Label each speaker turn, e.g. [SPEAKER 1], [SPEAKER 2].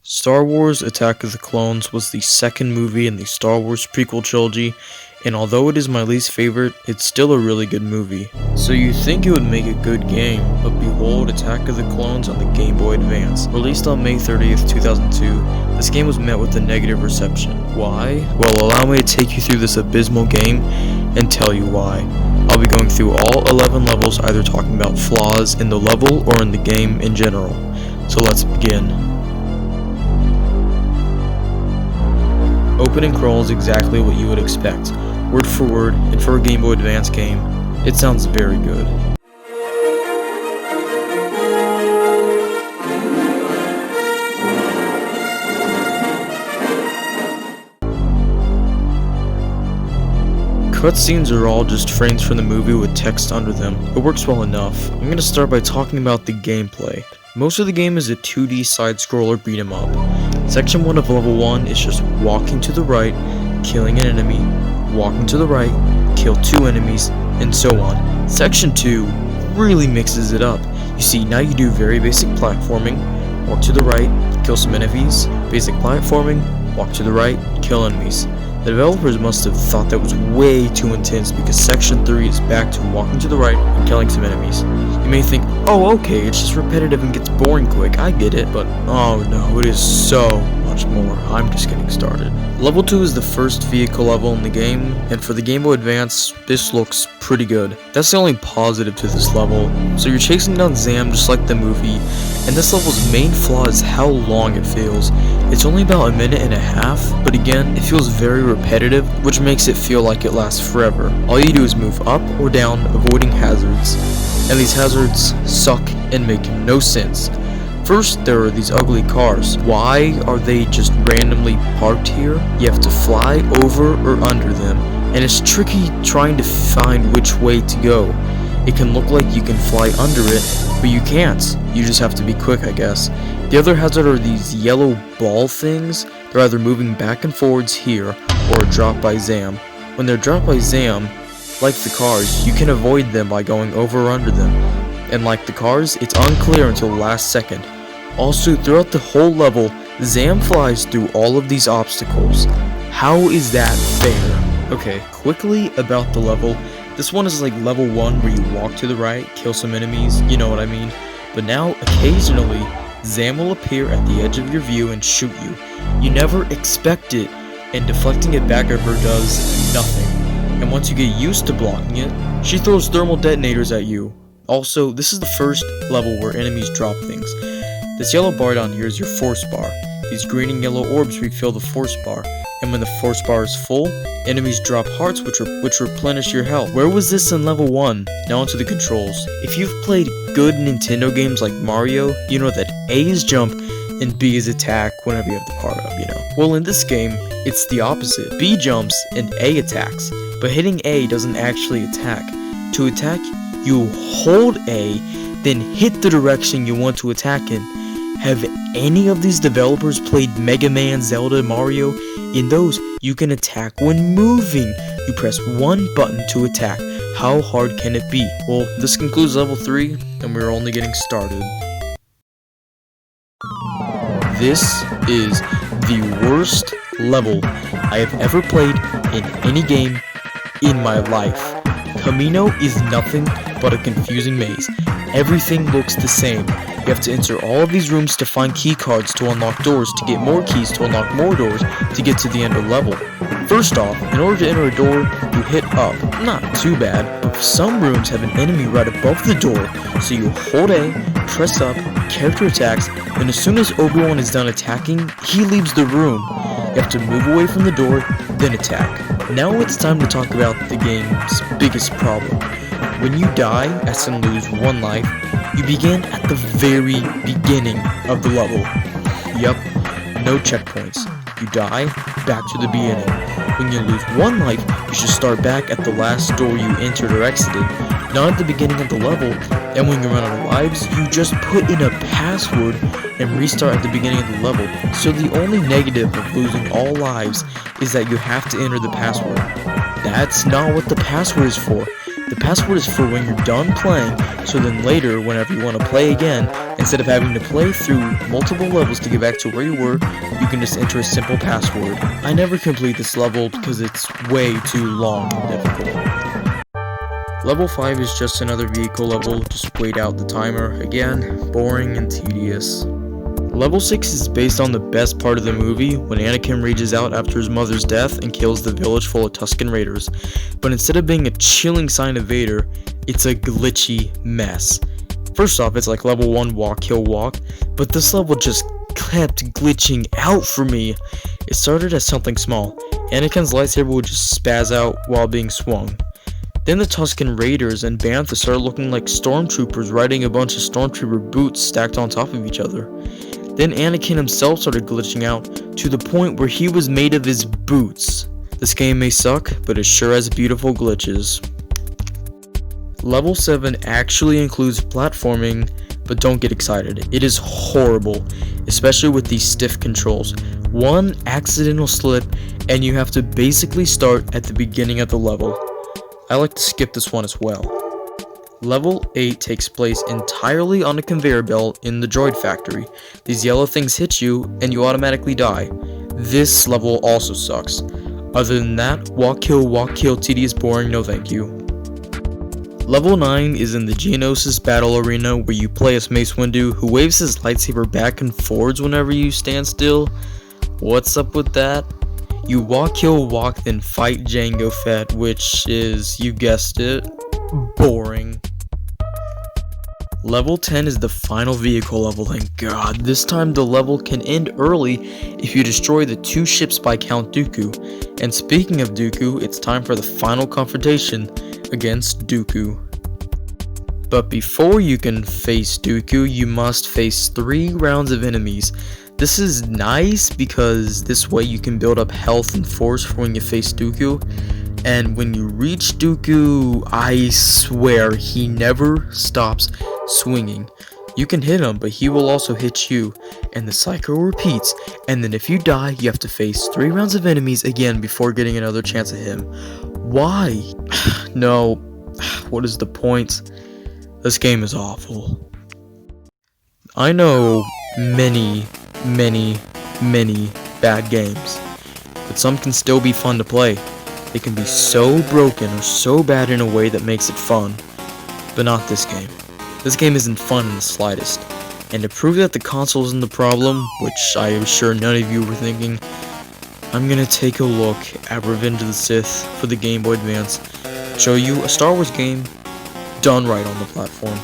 [SPEAKER 1] Star Wars Attack of the Clones was the second movie in the Star Wars prequel trilogy, and although it is my least favorite, it's still a really good movie. So you think it would make a good game, but behold Attack of the Clones on the Game Boy Advance. Released on May 30th, 2002, this game was met with a negative reception. Why? Well, allow me to take you through this abysmal game and tell you why. I'll be going through all 11 levels, either talking about flaws in the level or in the game in general. So let's begin. Opening crawl is exactly what you would expect, word for word, and for a Game Boy Advance game, it sounds very good. Cutscenes are all just frames from the movie with text under them. It works well enough. I'm gonna start by talking about the gameplay. Most of the game is a 2D side-scroller beat-em up. Section 1 of level 1 is just walking to the right, killing an enemy, walking to the right, kill 2 enemies, and so on. Section 2 really mixes it up. You see, now you do very basic platforming, walk to the right, kill some enemies, basic platforming, walk to the right, kill enemies. The developers must have thought that was way too intense because Section 3 is back to walking to the right and killing some enemies. You may think, oh okay, it's just repetitive and gets boring quick, I get it, but oh no, it is so much more. I'm just getting started. Level 2 is the first vehicle level in the game, and for the Game Boy Advance, this looks pretty good. That's the only positive to this level. So you're chasing down Zam just like the movie, and this level's main flaw is how long it feels. It's only about a minute and a half, but again, it feels very repetitive, which makes it feel like it lasts forever. All you do is move up or down, avoiding hazards, and these hazards suck and make no sense. First, there are these ugly cars. Why are they just randomly parked here? You have to fly over or under them, and it's tricky trying to find which way to go. It can look like you can fly under it, but you can't. You just have to be quick, I guess. The other hazard are these yellow ball things. They're either moving back and forwards here, or dropped by Zam. When they're dropped by Zam, like the cars, you can avoid them by going over or under them. And like the cars, it's unclear until the last second. Also, throughout the whole level, Zam flies through all of these obstacles. How is that fair? Okay, quickly about the level. This one is like level 1 where you walk to the right, kill some enemies, you know what I mean. But now, occasionally, Zam will appear at the edge of your view and shoot you. You never expect it, and deflecting it back at her does nothing. And once you get used to blocking it, she throws thermal detonators at you. Also, this is the first level where enemies drop things. This yellow bar down here is your force bar. These green and yellow orbs refill the force bar, and when the force bar is full, enemies drop hearts which replenish your health. Where was this in level 1? Now onto the controls. If you've played good Nintendo games like Mario, you know that A is jump and B is attack whenever you have the power up, you know. Well, in this game, it's the opposite. B jumps and A attacks, but hitting A doesn't actually attack. To attack, you hold A, then hit the direction you want to attack in. Have any of these developers played Mega Man, Zelda, Mario? In those, you can attack when moving. You press one button to attack. How hard can it be? Well, this concludes level 3, and we're only getting started. This is the worst level I have ever played in any game in my life. Camino is nothing but a confusing maze. Everything looks the same. You have to enter all of these rooms to find key cards to unlock doors, to get more keys to unlock more doors, to get to the end of the level. First off, in order to enter a door, you hit up. Not too bad, but some rooms have an enemy right above the door, so you hold A, press up, character attacks, and as soon as Obi-Wan is done attacking, he leaves the room. You have to move away from the door, then attack. Now it's time to talk about the game's biggest problem. When you die, as in lose 1 life, you begin at the very beginning of the level. Yup, no checkpoints. You die, back to the beginning. When you lose 1 life, you should start back at the last door you entered or exited, not at the beginning of the level. And when you run out of lives, you just put in a password and restart at the beginning of the level. So the only negative of losing all lives is that you have to enter the password. That's not what the password is for. The password is for when you're done playing, so then later, whenever you want to play again, Instead of having to play through multiple levels to get back to where you were, you can just enter a simple password. I never complete this level because it's way too long and difficult. Level 5 is just another vehicle level, just wait out the timer. Again, boring and tedious. Level 6 is based on the best part of the movie, when Anakin rages out after his mother's death and kills the village full of Tusken Raiders. But instead of being a chilling sign of Vader, it's a glitchy mess. First off, it's like level 1 walk, kill, walk, but this level just kept glitching out for me. It started as something small. Anakin's lightsaber would just spaz out while being swung. Then the Tusken Raiders and Bantha started looking like stormtroopers riding a bunch of stormtrooper boots stacked on top of each other. Then Anakin himself started glitching out to the point where he was made of his boots. This game may suck, but it sure has beautiful glitches. Level 7 actually includes platforming, but don't get excited. It is horrible, especially with these stiff controls. One accidental slip and you have to basically start at the beginning of the level. I like to skip this one as well. Level 8 takes place entirely on a conveyor belt in the droid factory. These yellow things hit you and you automatically die. This level also sucks. Other than that, walk, kill, tedious, boring, no thank you. Level 9 is in the Geonosis battle arena where you play as Mace Windu, who waves his lightsaber back and forwards whenever you stand still. What's up with that? You walk, kill, walk, then fight Jango Fett, which is, you guessed it, boring. Level 10 is the final vehicle level, thank god. This time the level can end early if you destroy the 2 ships by Count Dooku. And speaking of Dooku, it's time for the final confrontation against Dooku. But before you can face Dooku, you must face 3 rounds of enemies. This is nice because this way you can build up health and force for when you face Dooku. And when you reach Dooku, I swear he never stops swinging. You can hit him, but he will also hit you, and the cycle repeats. And then if you die, you have to face 3 rounds of enemies again before getting another chance at him. Why? No, what is the point? This game is awful. I know many bad games, but some can still be fun to play. They can be so broken or so bad in a way that makes it fun, but not this game. This game isn't fun in the slightest, and to prove that the console isn't the problem, which I am sure none of you were thinking, I'm gonna take a look at Revenge of the Sith for the Game Boy Advance, show you a Star Wars game done right on the platform.